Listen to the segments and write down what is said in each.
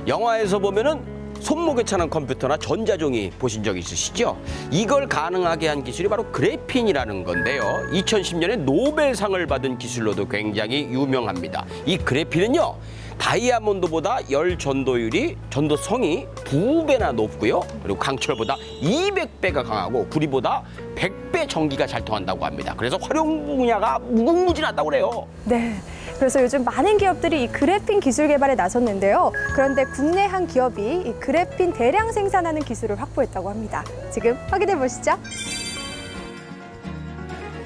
영화에서 보면은 손목에 차는 컴퓨터나 전자종이 보신 적 있으시죠? 이걸 가능하게 한 기술이 바로 그래핀이라는 건데요. 2010년에 노벨상을 받은 기술로도 굉장히 유명합니다. 이 그래핀은요, 다이아몬드보다 열 전도성이 2배나 높고요. 그리고 강철보다 200배가 강하고 구리보다 100배 전기가 잘 통한다고 합니다. 그래서 활용 분야가 무궁무진하다고 그래요. 네. 그래서 요즘 많은 기업들이 이 그래핀 기술 개발에 나섰는데요. 그런데 국내 한 기업이 이 그래핀 대량 생산하는 기술을 확보했다고 합니다. 지금 확인해 보시죠.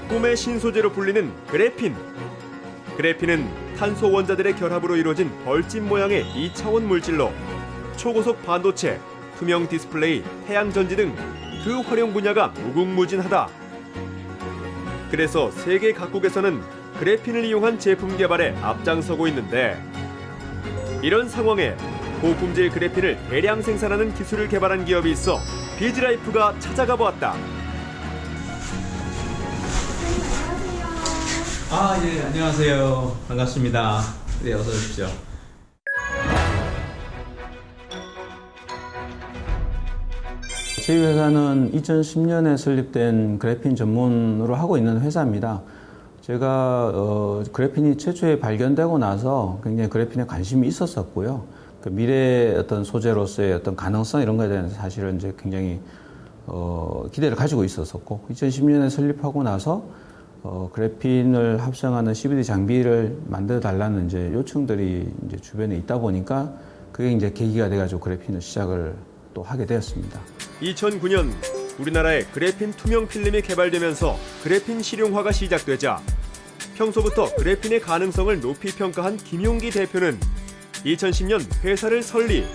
꿈의 신소재로 불리는 그래핀. 그래핀은 탄소 원자들의 결합으로 이루어진 벌집 모양의 2차원 물질로 초고속 반도체, 투명 디스플레이, 태양 전지 등 그 활용 분야가 무궁무진하다. 그래서 세계 각국에서는 그래핀을 이용한 제품 개발에 앞장서고 있는데, 이런 상황에 고품질 그래핀을 대량 생산하는 기술을 개발한 기업이 있어 비즈라이프가 찾아가 보았다. 예, 안녕하세요. 반갑습니다. 네, 어서 오십시오. 저희 회사는 2010년에 설립된 그래핀 전문으로 하고 있는 회사입니다. 제가 그래핀이 최초에 발견되고 나서 굉장히 그래핀에 관심이 있었었고요. 그 미래의 어떤 소재로서의 어떤 가능성 이런 거에 대해서 사실은 이제 굉장히 기대를 가지고 있었었고, 2010년에 설립하고 나서 그래핀을 합성하는 CVD 장비를 만들어 달라는 이제 요청들이 이제 주변에 있다 보니까 그게 이제 계기가 돼가지고 그래핀을 시작을 또 하게 되었습니다. 2009년 우리나라에 그래핀 투명 필름이 개발되면서 그래핀 실용화가 시작되자 평소부터 그래핀의 가능성을 높이 평가한 김용기 대표는 2010년 회사를 설립,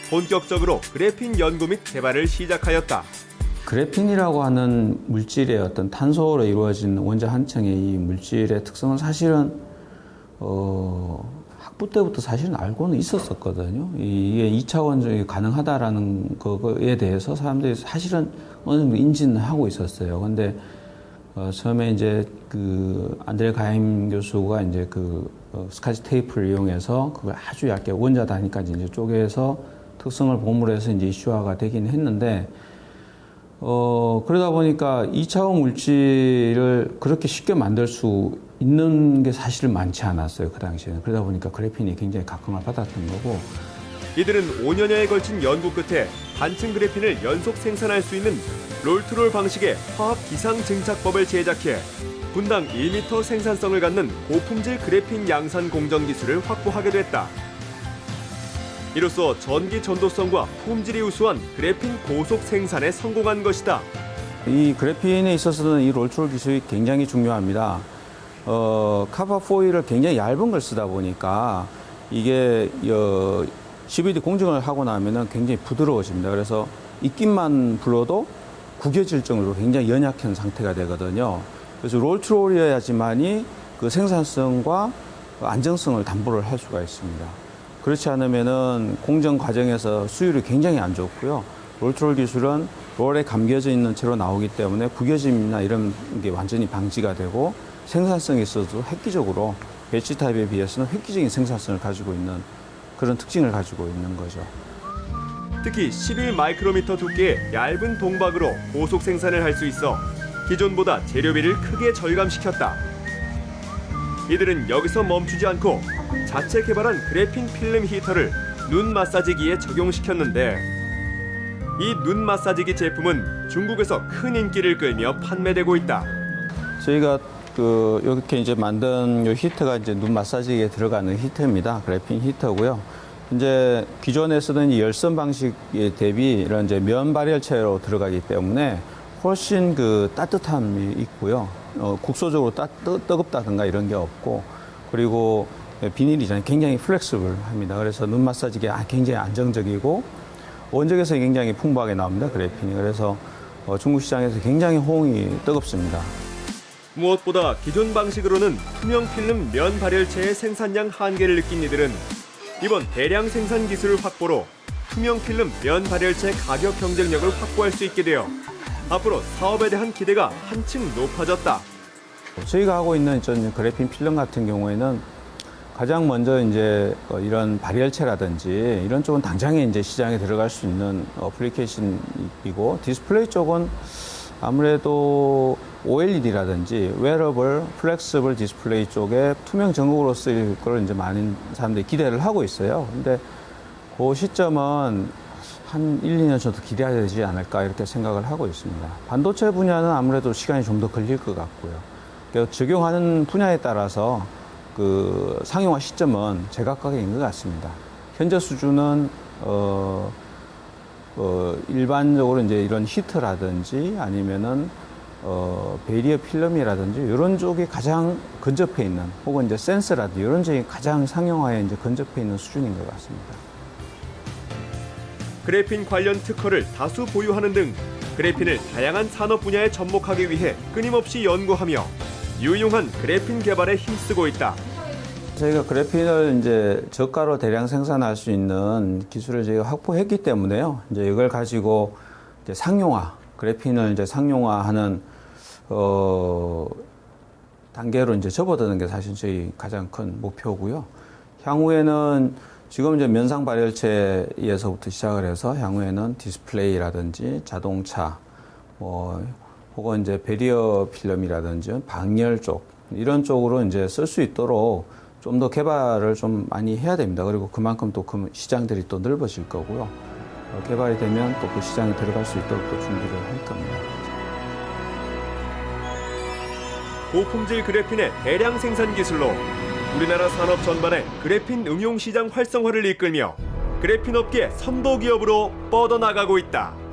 본격적으로 그래핀 연구 및 개발을 시작하였다. 그래핀이라고 하는 물질의 어떤 탄소로 이루어진 원자 한 층의 이 물질의 특성은 사실은 학부 때부터 사실은 알고는 있었었거든요. 이게 2차원적이 가능하다라는 거에 대해서 사람들이 사실은 어느 정도 인지는 하고 있었어요. 근데 처음에 이제 그 안드레 가임 교수가 이제 그 스카치 테이프를 이용해서 그걸 아주 얇게 원자 단위까지 이제 쪼개서 특성을 보물해서 이제 이슈화가 되긴 했는데, 그러다 보니까 2차원 물질을 그렇게 쉽게 만들 수 있는 게 사실은 많지 않았어요, 그 당시에는. 그러다 보니까 그래핀이 굉장히 각광을 받았던 거고. 이들은 5년여에 걸친 연구 끝에 단층 그래핀을 연속 생산할 수 있는 롤투롤 방식의 화학 기상 증착법을 제작해 분당 1m 생산성을 갖는 고품질 그래핀 양산 공정 기술을 확보하게 됐다. 이로써 전기 전도성과 품질이 우수한 그래핀 고속 생산에 성공한 것이다. 이 그래핀에 있어서는 이 롤트롤 기술이 굉장히 중요합니다. 카파 포일을 굉장히 얇은 걸 쓰다 보니까 이게 CVD 공정을 하고 나면은 굉장히 부드러워집니다. 그래서 입김만 불어도 구겨질 정도로 굉장히 연약한 상태가 되거든요. 그래서 롤트롤이어야지만이 그 생산성과 안정성을 담보를 할 수가 있습니다. 그렇지 않으면은 공정 과정에서 수율이 굉장히 안 좋고요. 롤트롤 기술은 롤에 감겨져 있는 채로 나오기 때문에 구겨짐이나 이런 게 완전히 방지가 되고, 생산성에 있어도 획기적으로 배치 타입에 비해서는 획기적인 생산성을 가지고 있는 그런 특징을 가지고 있는 거죠. 특히 11마이크로미터 두께의 얇은 동박으로 고속 생산을 할 수 있어 기존보다 재료비를 크게 절감시켰다. 이들은 여기서 멈추지 않고 자체 개발한 그래핀 필름 히터를 눈 마사지기에 적용시켰는데, 이 눈 마사지기 제품은 중국에서 큰 인기를 끌며 판매되고 있다. 저희가 이렇게 이제 만든 요 히터가 이제 눈 마사지기에 들어가는 히터입니다. 그래핀 히터고요. 이제 기존에 쓰던 이 열선 방식에 대비 이런 이제 면 발열체로 들어가기 때문에 훨씬 그 따뜻함이 있고요. 국소적으로 뜨겁다든가 이런 게 없고, 그리고 비닐이 굉장히 플렉스블합니다. 그래서 눈 마사지기에 굉장히 안정적이고 원적에서 굉장히 풍부하게 나옵니다, 그래핀이. 그래서 중국 시장에서 굉장히 호응이 뜨겁습니다. 무엇보다 기존 방식으로는 투명 필름 면 발열체의 생산량 한계를 느낀 이들은 이번 대량 생산 기술 확보로 투명 필름 면 발열체 가격 경쟁력을 확보할 수 있게 되어 앞으로 사업에 대한 기대가 한층 높아졌다. 저희가 하고 있는 그래핀 필름 같은 경우에는 가장 먼저 이제 이런 발열체라든지 이런 쪽은 당장에 이제 시장에 들어갈 수 있는 어플리케이션이고, 디스플레이 쪽은 아무래도 OLED라든지 웨어러블, 플렉서블 디스플레이 쪽에 투명 전극으로 쓰일 걸 이제 많은 사람들이 기대를 하고 있어요. 근데 그 시점은 한 1, 2년 정도 기대해야 되지 않을까 이렇게 생각을 하고 있습니다. 반도체 분야는 아무래도 시간이 좀 더 걸릴 것 같고요. 그래서 적용하는 분야에 따라서 그 상용화 시점은 제각각인 것 같습니다. 현재 수준은 일반적으로 이제 이런 히트라든지 아니면은 베리어 필름이라든지 이런 쪽이 가장 근접해 있는, 혹은 이제 센서라든지 이런 쪽이 가장 상용화에 이제 근접해 있는 수준인 것 같습니다. 그래핀 관련 특허를 다수 보유하는 등 그래핀을 다양한 산업 분야에 접목하기 위해 끊임없이 연구하며 유용한 그래핀 개발에 힘쓰고 있다. 저희가 그래핀을 이제 저가로 대량 생산할 수 있는 기술을 저희가 확보했기 때문에요. 이제 이걸 가지고 이제 상용화, 그래핀을 이제 상용화하는 단계로 이제 접어드는 게 사실 저희 가장 큰 목표고요. 향후에는 지금 이제 면상 발열체에서부터 시작을 해서 향후에는 디스플레이라든지 자동차, 혹은 이제 베리어 필름이라든지 방열 쪽 이런 쪽으로 이제 쓸 수 있도록 좀 더 개발을 좀 많이 해야 됩니다. 그리고 그만큼 또 그 시장들이 또 넓어질 거고요. 개발이 되면 또 그 시장에 들어갈 수 있도록 또 준비를 할 겁니다. 고품질 그래핀의 대량 생산 기술로 우리나라 산업 전반의 그래핀 응용 시장 활성화를 이끌며 그래핀 업계 선도 기업으로 뻗어나가고 있다.